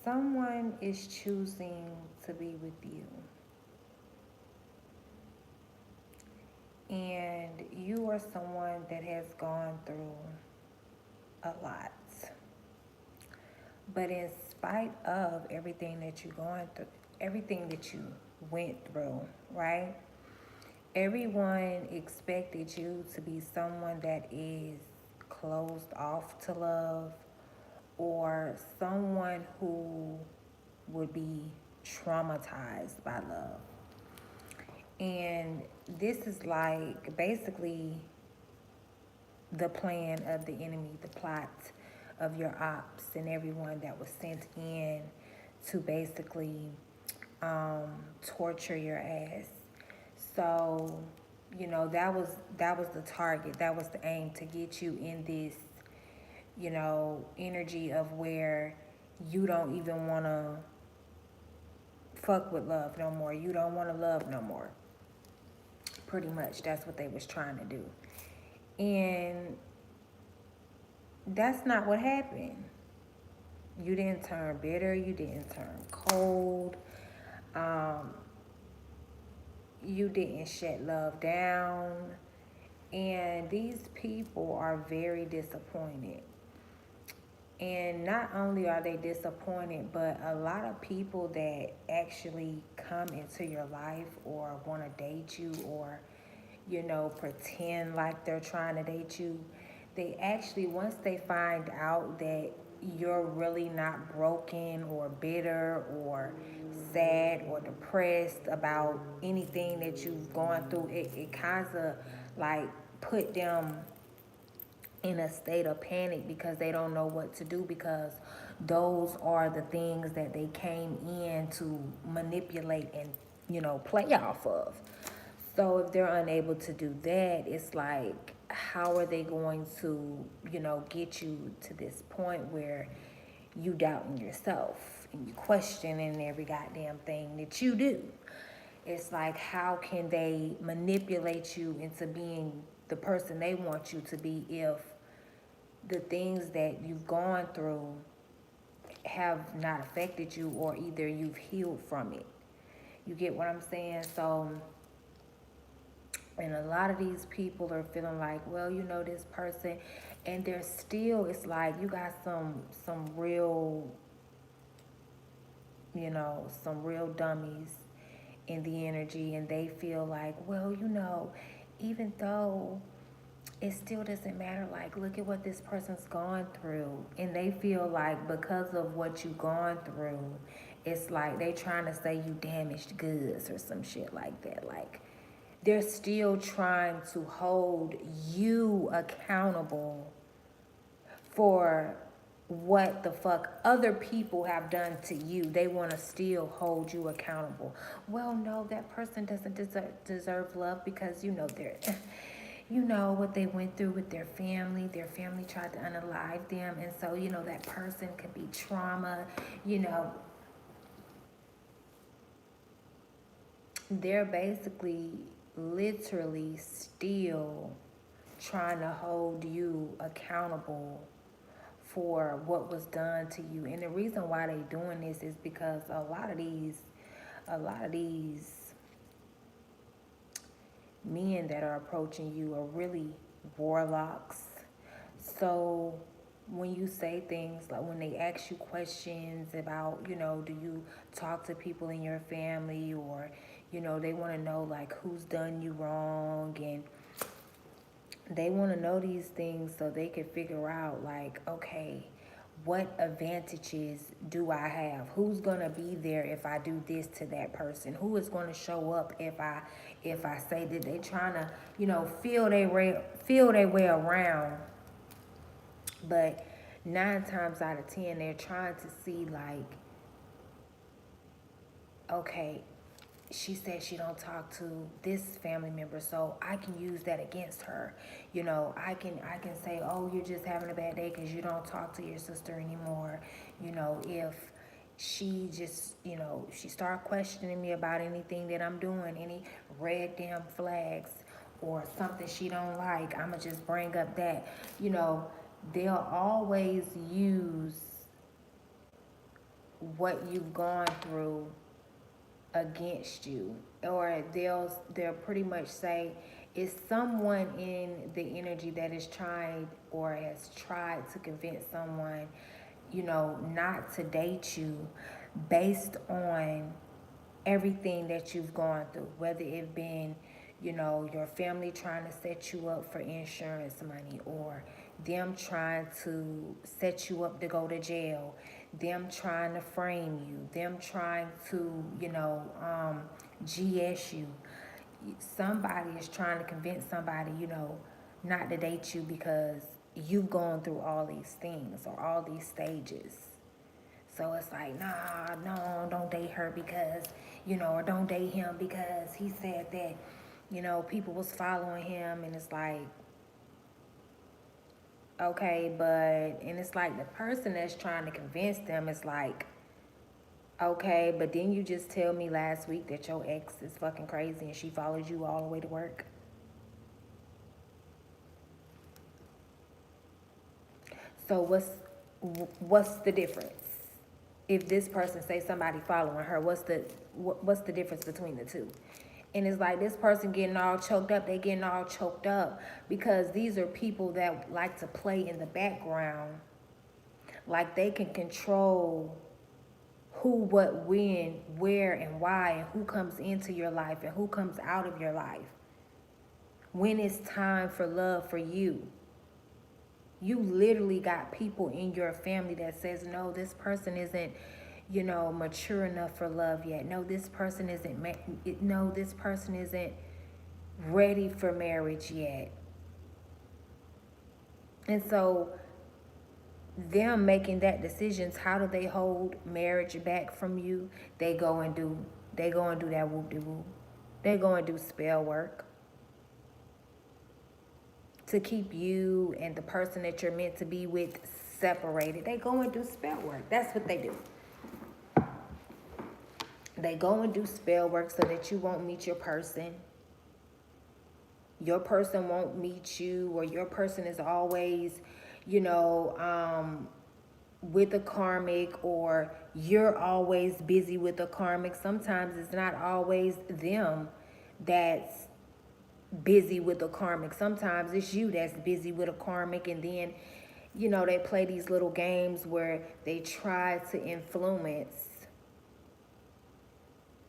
Someone is choosing to be with you, and you are someone that has gone through a lot. But in spite of everything that you're going through, everything that you went through, right? Everyone expected you to be someone that is closed off to love, or someone who would be traumatized by love. And this is like basically the plan of the enemy, the plot of your ops and everyone that was sent in to basically torture your ass. So, that was the target. That was the aim, to get you in this, energy of where you don't even want to fuck with love no more. You don't want to love no more. Pretty much, that's what they was trying to do. And that's not what happened. You didn't turn bitter. You didn't turn cold. Um, you didn't shut love down. And these people are very disappointed. And not only are they disappointed, but a lot of people that actually come into your life or want to date you, or, pretend like they're trying to date you, they actually, once they find out that you're really not broken or bitter or sad or depressed about anything that you've gone through, it kind of like put them in a state of panic, because they don't know what to do, because those are the things that they came in to manipulate and play off of. So if they're unable to do that, it's like, how are they going to get you to this point where you doubting yourself and you questioning every goddamn thing that you do? It's like, how can they manipulate you into being the person they want you to be if the things that you've gone through have not affected you, or either you've healed from it? You get what I'm saying? So, and a lot of these people are feeling like, well, this person, and they're still, it's like you got some real, some real dummies in the energy, and they feel like, well, even though it still doesn't matter, like, look at what this person's gone through, and they feel like because of what you've gone through, it's like they trying to say you damaged goods or some shit like that. Like, they're still trying to hold you accountable for what the fuck other people have done to you. They want to still hold you accountable. Well, no, that person doesn't deserve love, because they're what they went through with their family. Their family tried to unalive them, and so that person could be trauma. you know they're basically literally still trying to hold you accountable for what was done to you. And the reason why they doing this is because a lot of these men that are approaching you are really warlocks. So when you say things like, when they ask you questions about, do you talk to people in your family, or, they want to know like who's done you wrong, and they want to know these things so they can figure out like, okay, what advantages do I have? Who's gonna be there if I do this to that person? Who is gonna show up if I say that? They trying to feel their way around, but 9 times out of 10 they're trying to see like, okay, she said she don't talk to this family member, so I can use that against her. I can say, oh, you're just having a bad day because you don't talk to your sister anymore. If she just, she start questioning me about anything that I'm doing, any red damn flags or something she don't like, I'ma just bring up that. They'll always use what you've gone through against you, or they'll pretty much say it's someone in the energy that is trying or has tried to convince someone, not to date you based on everything that you've gone through, whether it been, your family trying to set you up for insurance money, or them trying to set you up to go to jail, them trying to frame you, them trying to, GS you. Somebody is trying to convince somebody, not to date you because you've gone through all these things or all these stages. So it's like, nah, no, don't date her because, or don't date him because he said that, people was following him. And it's like, okay, and it's like the person that's trying to convince them is like, okay, but didn't you just tell me last week that your ex is fucking crazy and she followed you all the way to work? So what's the difference? If this person say somebody following her, what's the difference between the two? And it's like this person getting all choked up. They getting all choked up because these are people that like to play in the background, like they can control who, what, when, where, and why, and who comes into your life and who comes out of your life. When it's time for love for you. You literally got people in your family that says, no, this person isn't, mature enough for love yet. No, this person isn't ready for marriage yet. And so them making that decisions, how do they hold marriage back from you? They go and do that whoop-de-whoop. They go and do spell work to keep you and the person that you're meant to be with separated. They go and do spell work. That's what they do. They go and do spell work so that you won't meet your person. Your person won't meet you, or your person is always, with a karmic, or you're always busy with a karmic. Sometimes it's not always them that's busy with a karmic. Sometimes it's you that's busy with a karmic, and then, they play these little games where they try to influence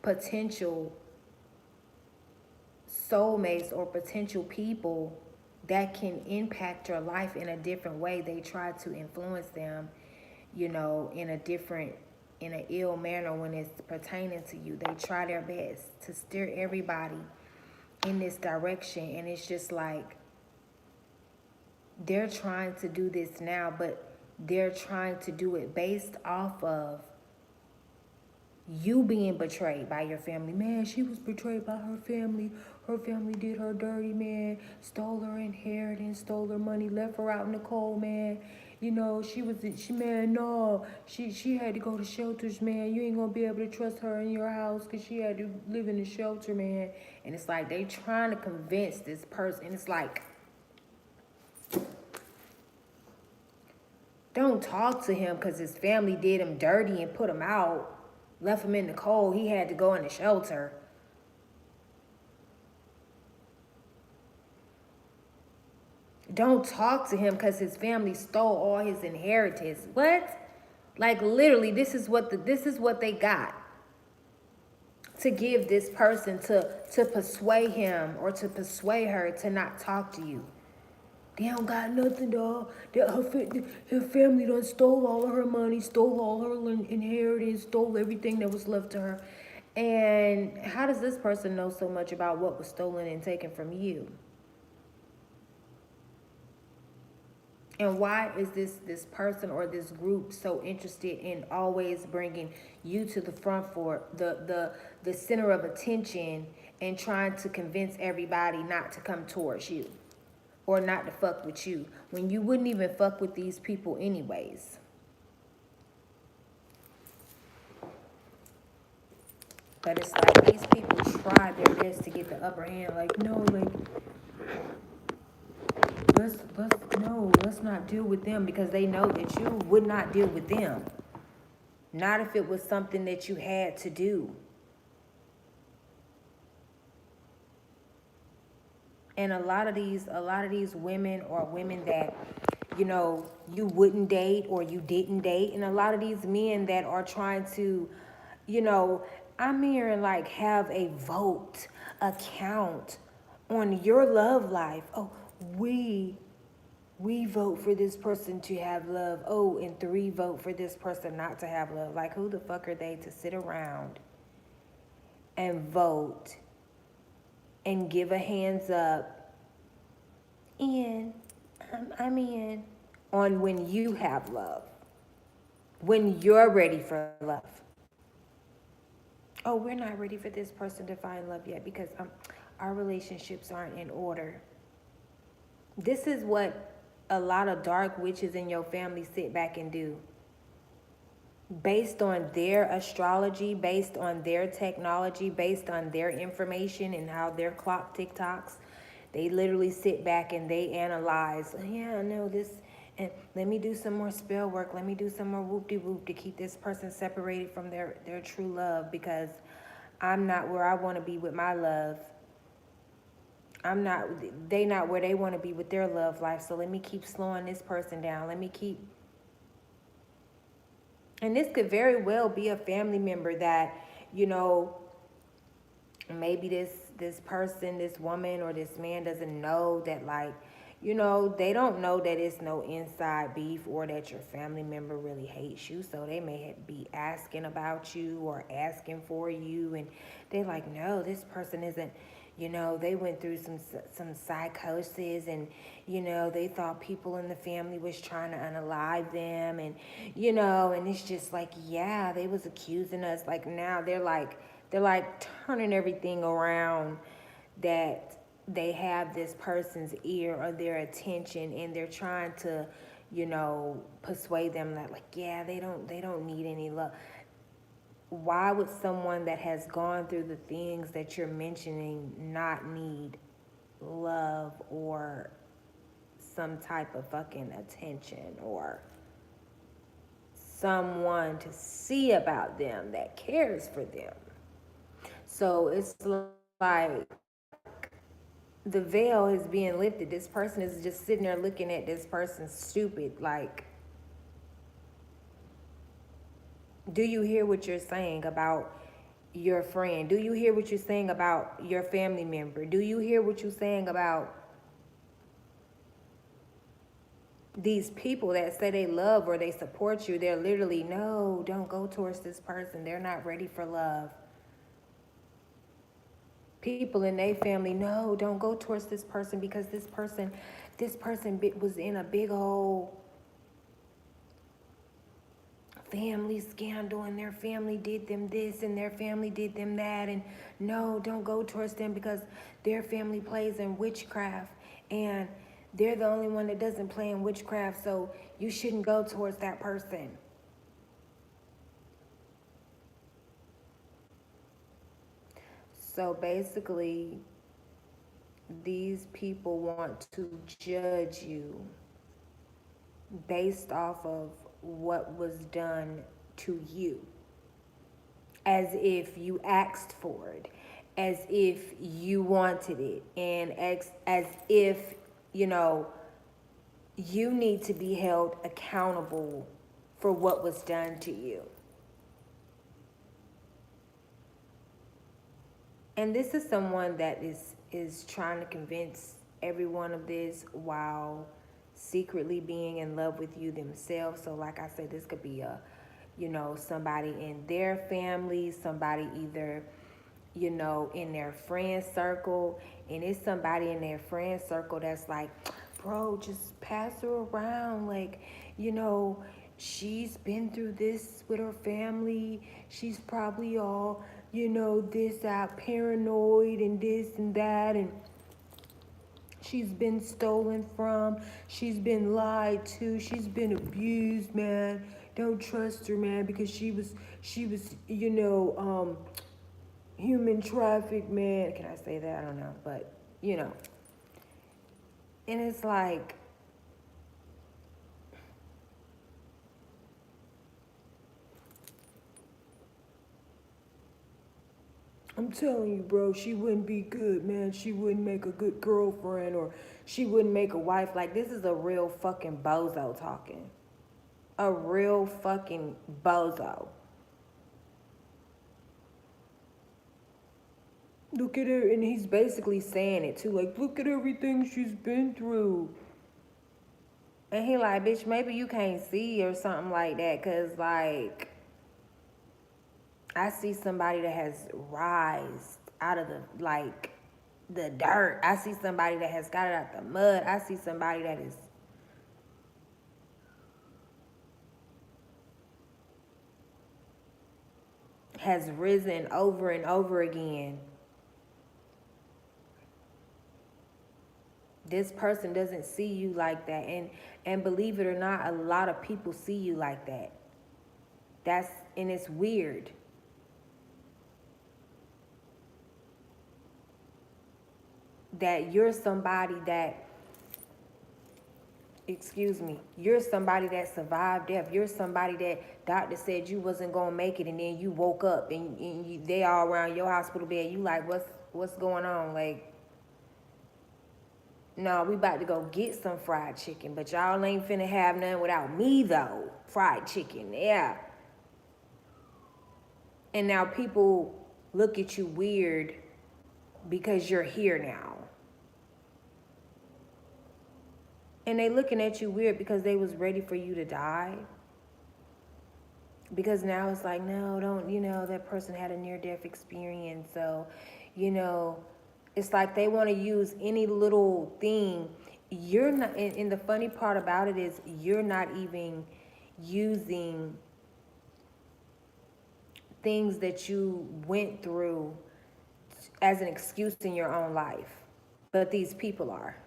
potential soulmates or potential people that can impact your life in a different way. They try to influence them, in an ill manner when it's pertaining to you. They try their best to steer everybody in this direction, and it's just like they're trying to do this now, but they're trying to do it based off of you being betrayed by your family. Man, she was betrayed by her family. Her family did her dirty, man. Stole her inheritance, stole her money, left her out in the cold, man. She had to go to shelters, man. You ain't gonna be able to trust her in your house because she had to live in a shelter, man. And it's like they trying to convince this person. And it's like, don't talk to him because his family did him dirty and put him out. Left him in the cold. He had to go in the shelter. Don't talk to him because his family stole all his inheritance. What? Like literally, this is what they got to give this person to persuade him or to persuade her to not talk to you. They don't got nothing, dog. Her family done stole all of her money, stole all her inheritance, stole everything that was left to her. And how does this person know so much about what was stolen and taken from you? And why is this person or this group so interested in always bringing you to the front for the center of attention and trying to convince everybody not to come towards you? Or not to fuck with you, when you wouldn't even fuck with these people anyways. But it's like these people try their best to get the upper hand. Like, no, like, let's not deal with them because they know that you would not deal with them. Not if it was something that you had to do. And a lot of these women are women that, you wouldn't date or you didn't date. And a lot of these men that are trying to, you know, I'm here and like have a vote, a count on your love life. Oh, we we vote for this person to have love. Oh, and three vote for this person not to have love. Like, who the fuck are they to sit around and vote and give a hands up in, I'm in, on when you have love, when you're ready for love? Oh, we're not ready for this person to find love yet because our relationships aren't in order. This is what a lot of dark witches in your family sit back and do. Based on their astrology, based on their technology, based on their information and how their clock tick-tocks, they literally sit back and they analyze, yeah, I know this, and let me do some more spell work, let me do some more whoop-de-whoop to keep this person separated from their true love because I'm not where I want to be with my love. I'm not, they not where they want to be with their love life, so let me keep slowing this person down. Let me keep. And this could very well be a family member that, you know, maybe this person, this woman or this man doesn't know that, like, they don't know that it's no inside beef or that your family member really hates you. So they may be asking about you or asking for you, and they're like, no, this person isn't. They went through some psychosis, and they thought people in the family was trying to unalive them, and it's just like, yeah, they was accusing us. Like, now they're like turning everything around, that they have this person's ear or their attention, and they're trying to persuade them that, like, yeah, they don't need any love. Why would someone that has gone through the things that you're mentioning not need love or some type of fucking attention or someone to see about them that cares for them? So it's like the veil is being lifted. This person is just sitting there looking at this person stupid. Like, do you hear what you're saying about your friend? Do you hear what you're saying about your family member? Do you hear what you're saying about these people that say they love or they support you? They're literally, no, don't go towards this person. They're not ready for love. People in their family, no, don't go towards this person because this person was in a big old family scandal, and their family did them this and their family did them that, and no, don't go towards them because their family plays in witchcraft, and they're the only one that doesn't play in witchcraft, so you shouldn't go towards that person. So basically, these people want to judge you based off of what was done to you, as if you asked for it, as if you wanted it, and as if, you know, you need to be held accountable for what was done to you. And this is someone that is trying to convince everyone of this while secretly being in love with you themselves. So like I said, this could be somebody in their family, somebody either in their friend circle, and it's somebody in their friend circle that's like, bro, just pass her around, like, she's been through this with her family, she's probably all, this out paranoid and this and that, and she's been stolen from, she's been lied to, she's been abused, man. Don't trust her, man, because she was human traffic, man. Can I say that? I don't know, but and it's like, I'm telling you, bro, she wouldn't be good, man. She wouldn't make a good girlfriend, or she wouldn't make a wife. Like, this is a real fucking bozo talking. A real fucking bozo. Look at her, and he's basically saying it too. Like, look at everything she's been through. And he like, bitch, maybe you can't see or something like that. Cause like, I see somebody that has rised out of the dirt. I see somebody that has got it out the mud. I see somebody that has risen over and over again. This person doesn't see you like that. And believe it or not, a lot of people see you like that. And it's weird. That you're somebody that, you're somebody that survived death. You're somebody that doctor said you wasn't gonna make it, and then you woke up and they all around your hospital bed. You like, what's going on? Like, no, we about to go get some fried chicken, but y'all ain't finna have none without me though. Fried chicken, yeah. And now people look at you weird because you're here now. And they looking at you weird because they was ready for you to die. Because now it's like, no, don't, that person had a near-death experience. So, it's like they want to use any little thing. You're not, and the funny part about it is you're not even using things that you went through as an excuse in your own life. But these people are.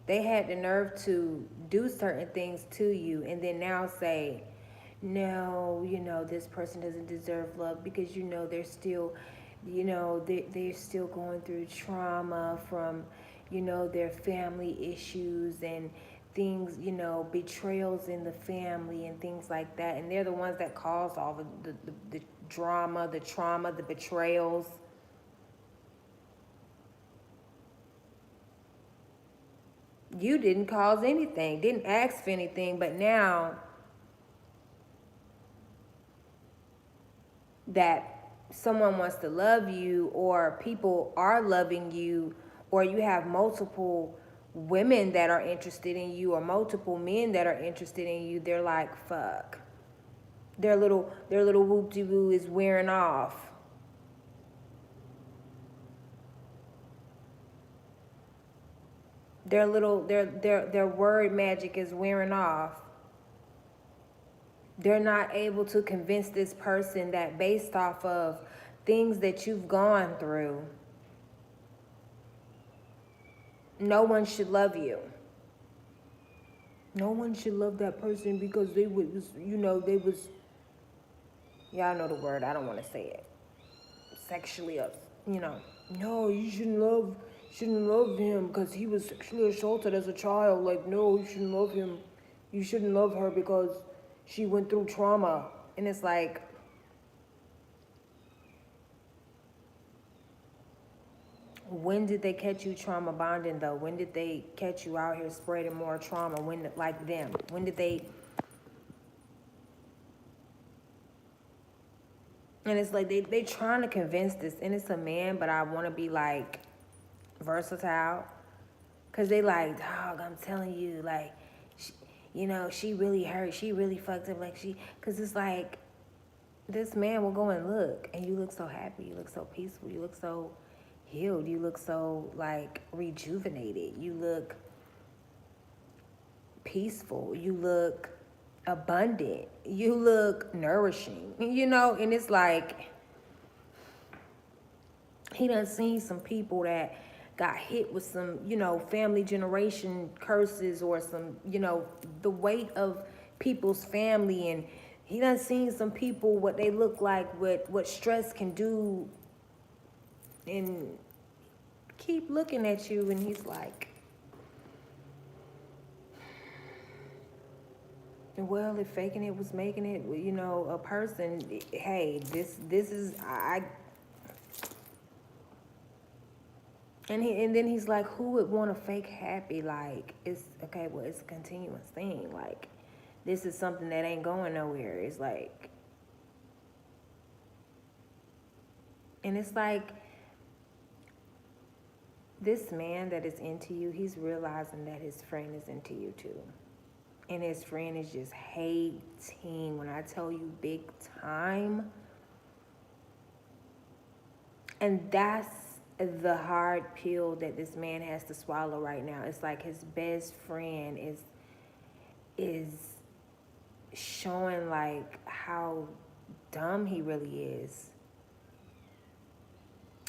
They had the nerve to do certain things to you and then now say, no, this person doesn't deserve love because, they're still, they're still going through trauma from, their family issues and things, betrayals in the family and things like that. And they're the ones that cause all the drama, the trauma, the betrayals. You didn't cause anything, didn't ask for anything, but now that someone wants to love you, or people are loving you, or you have multiple women that are interested in you, or multiple men that are interested in you, they're like, fuck. Their little whoop-de-woo is wearing off. Their word magic is wearing off. They're not able to convince this person that based off of things that you've gone through, no one should love you. No one should love that person because they was, y'all know the word, I don't want to say it. Sexually up, No, you shouldn't love him because he was sexually assaulted as a child. Like, no, you shouldn't love him. You shouldn't love her because she went through trauma. And it's like, when did they catch you trauma bonding though? When did they catch you out here spreading more trauma? When, like them? When did they? And it's like they trying to convince this innocent man, but I want to be like versatile. Cause they like, dog, I'm telling you, like, she really hurt. She really fucked up. Like cause it's like, this man will go and look, and you look so happy. You look so peaceful. You look so healed. You look so like rejuvenated. You look peaceful. You look abundant. You look nourishing. And it's like, he done seen some people that got hit with some, family generation curses or some, the weight of people's family. And he done seen some people, what they look like, what stress can do, and keep looking at you. And he's like, Well, if faking it was making it, a person, hey, this is I and then he's like, who would want to fake happy? Like, it's okay, well, it's a continuous thing. Like, this is something that ain't going nowhere. It's like, and it's like this man that is into you, he's realizing that his friend is into you too. And his friend is just hating. When I tell you big time, and that's the hard pill that this man has to swallow right now. It's like his best friend is showing like how dumb he really is.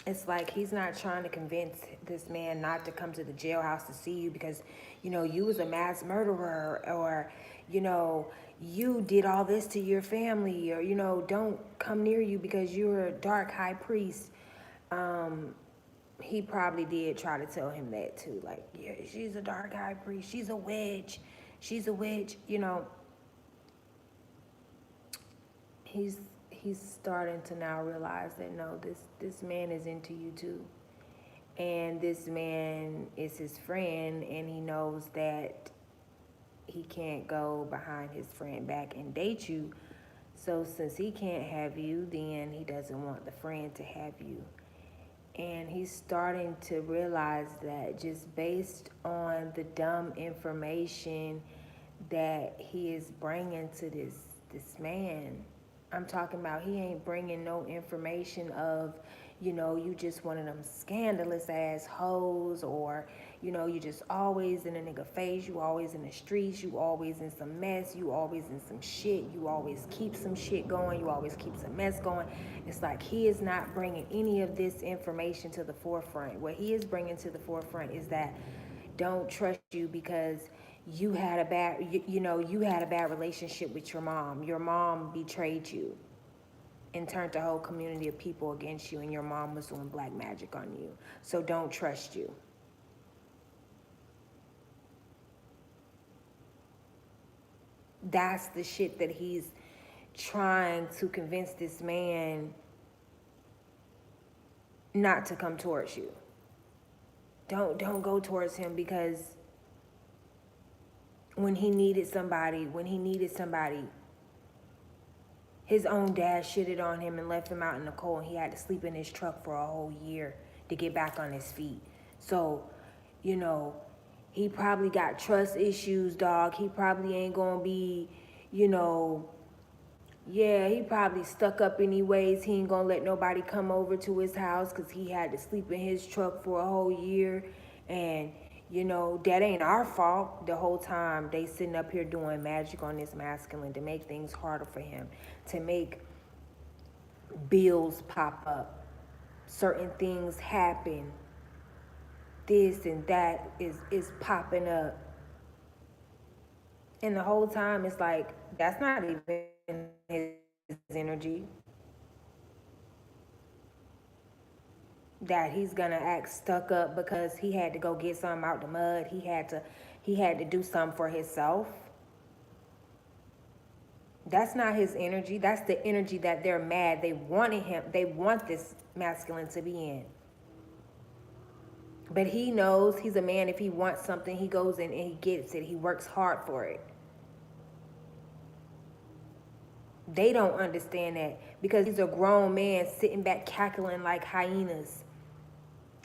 It's like he's not trying to convince this man not to come to the jailhouse to see you because, you was a mass murderer, or, you know, you did all this to your family, or, don't come near you because you're a dark high priest. He probably did try to tell him that too. Like, yeah, she's a dark high priest. She's a witch. She's a witch. He's he's starting to now realize that no, this man is into you too. And this man is his friend, and he knows that he can't go behind his friend back and date you. So since he can't have you, then he doesn't want the friend to have you. And he's starting to realize that just based on the dumb information that he is bringing to this man. I'm talking about he ain't bringing no information of, you just one of them scandalous ass hoes, or, you just always in a nigga face, you always in the streets, you always in some mess, you always in some shit, you always keep some shit going, you always keep some mess going. It's like he is not bringing any of this information to the forefront. What he is bringing to the forefront is that don't trust you because you had a bad you had a bad relationship with your mom. Your mom betrayed you and turned a whole community of people against you, and your mom was doing black magic on you, so don't trust you. That's the shit that he's trying to convince this man not to come towards you. Don't go towards him because when he needed somebody, his own dad shitted on him and left him out in the cold, and he had to sleep in his truck for a whole year to get back on his feet. So, you know, he probably got trust issues, dog. He probably ain't gonna be, you know, yeah, he probably stuck up anyways. He ain't gonna let nobody come over to his house because he had to sleep in his truck for a whole year. And, that ain't our fault. The whole time they sitting up here doing magic on this masculine to make things harder for him, to make bills pop up, certain things happen, this and that is popping up. And the whole time it's like, that's not even his energy. That he's gonna act stuck up because he had to go get something out the mud. He had to do something for himself. That's not his energy. That's the energy that they're mad. They want this masculine to be in. But he knows he's a man. If he wants something, he goes in and he gets it. He works hard for it. They don't understand that because he's a grown man sitting back cackling like hyenas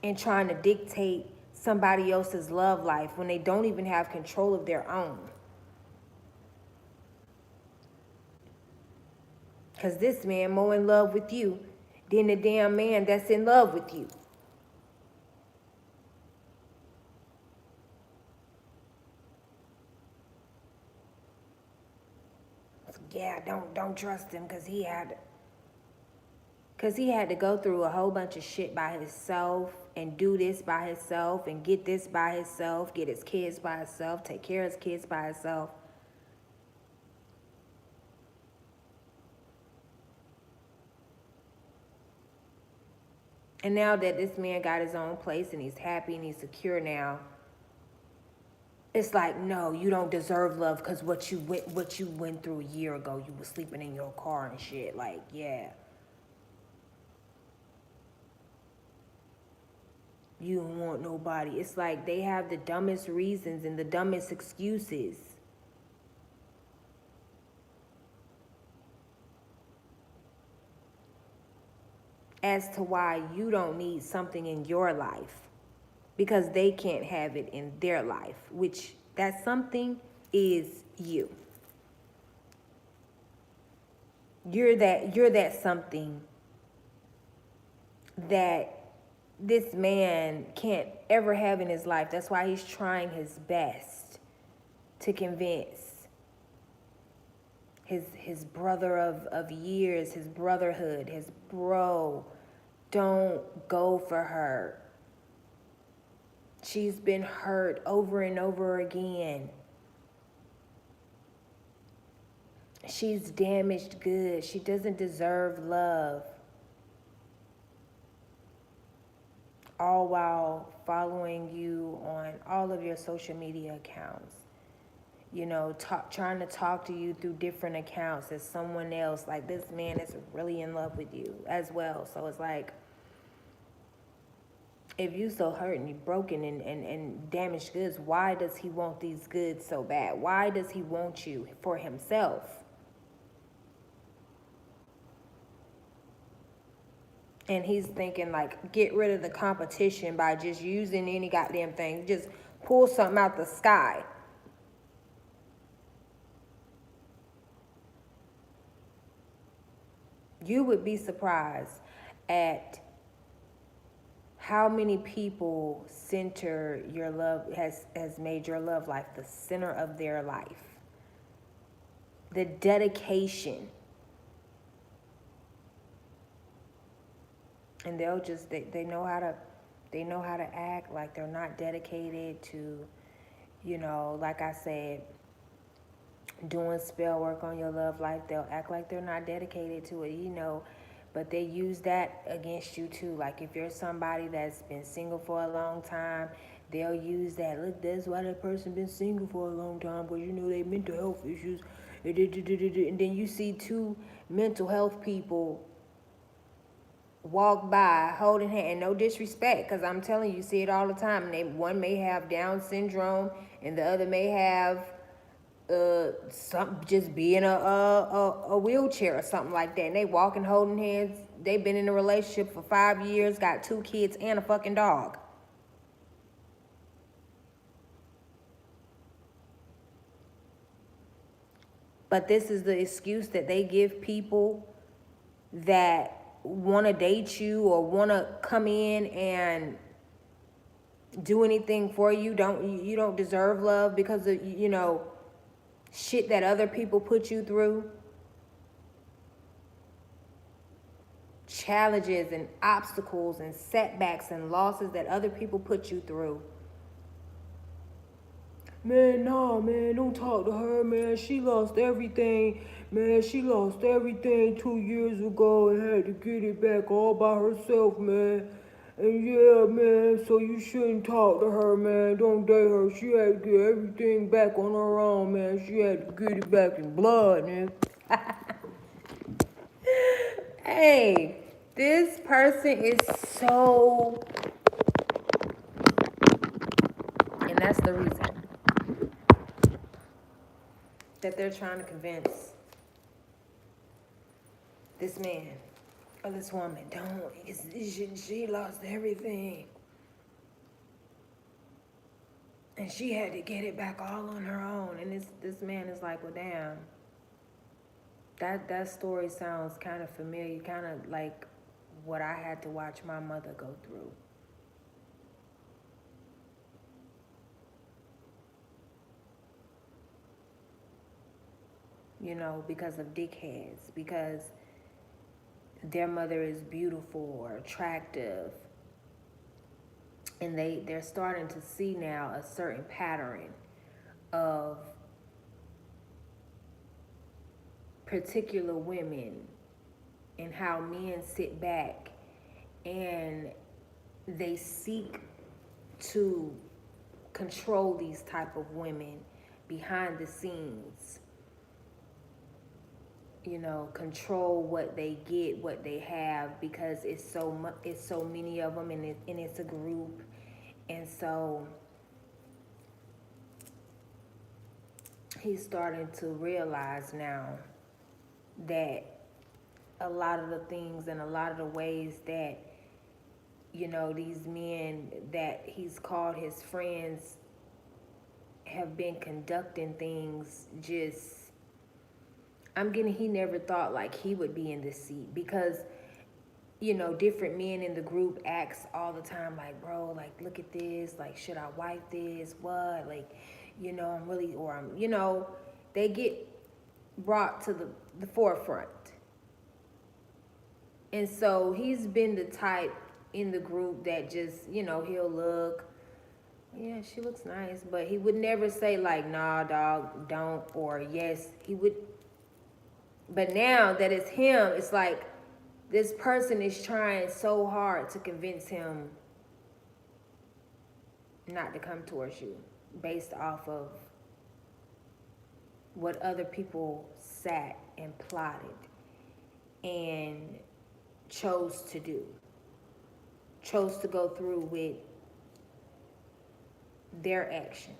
and trying to dictate somebody else's love life when they don't even have control of their own. Because this man more in love with you than the damn man that's in love with you. So yeah, don't trust him because he had to go through a whole bunch of shit by himself and do this by himself and get this by himself, get his kids by himself, take care of his kids by himself. And now that this man got his own place and he's happy and he's secure now, it's like, no, you don't deserve love because what you went through a year ago, you were sleeping in your car and shit. Like, yeah. You don't want nobody. It's like they have the dumbest reasons and the dumbest excuses as to why you don't need something in your life because they can't have it in their life, which that something is you. You're that something that this man can't ever have in his life. That's why he's trying his best to convince his brother of years, his brotherhood, his bro, don't go for her. She's been hurt over and over again. She's damaged goods. She doesn't deserve love. All while following you on all of your social media accounts. You know, trying to talk to you through different accounts as someone else. Like, this man is really in love with you as well. So it's like, if you so hurt and you broken and damaged goods, why does he want these goods so bad? Why does he want you for himself? And he's thinking, like, get rid of the competition by just using any goddamn thing. Just pull something out the sky. You would be surprised at how many people center your love, has made your love life the center of their life. The dedication. And they'll just, they know how to act like they're not dedicated to, you know, like I said, doing spell work on your love life. They'll act like they're not dedicated to it, you know, but they use that against you too. Like, if you're somebody that's been single for a long time, they'll use that. Look, that's why that person been single for a long time, because, you know, they mental health issues. And then you see two mental health people walk by holding hand. No disrespect, because I'm telling you, see it all the time. And one may have Down syndrome and the other may have some, just be in a wheelchair or something like that. And they walking holding hands. They've been in a relationship for 5 years, got 2 kids and a fucking dog. But this is the excuse that they give people that want to date you or want to come in and do anything for you. You don't deserve love because of, you know, shit that other people put you through. Challenges and obstacles and setbacks and losses that other people put you through. Man, nah, man, don't talk to her, man. She lost everything. Man, she lost everything 2 years ago and had to get it back all by herself, man. And yeah, man, so you shouldn't talk to her, man. Don't date her. She had to get everything back on her own, man. She had to get it back in blood, man. Hey, this person is so... And that's the reason that they're trying to convince this man or this woman, don't, she lost everything. And she had to get it back all on her own. And this man is like, well, damn. That story sounds kind of familiar, kind of like what I had to watch my mother go through. You know, because of dickheads, because their mother is beautiful or attractive. And they're starting to see now a certain pattern of particular women and how men sit back and they seek to control these type of women behind the scenes. You know, control what they get, what they have, because it's so many of them, and it's a group. And so he's starting to realize now that a lot of the things and a lot of the ways that, you know, these men that he's called his friends have been conducting things, just, he never thought like he would be in this seat, because, you know, different men in the group acts all the time like, bro, like, look at this, like, should I wipe this, what, like, you know, I'm really, or I'm, you know, they get brought to the forefront. And so he's been the type in the group that just, you know, he'll look, yeah, she looks nice, but he would never say like, nah, dog, don't, or yes, he would. But now that it's him, it's like this person is trying so hard to convince him not to come towards you based off of what other people sat and plotted and chose to do, chose to go through with their actions.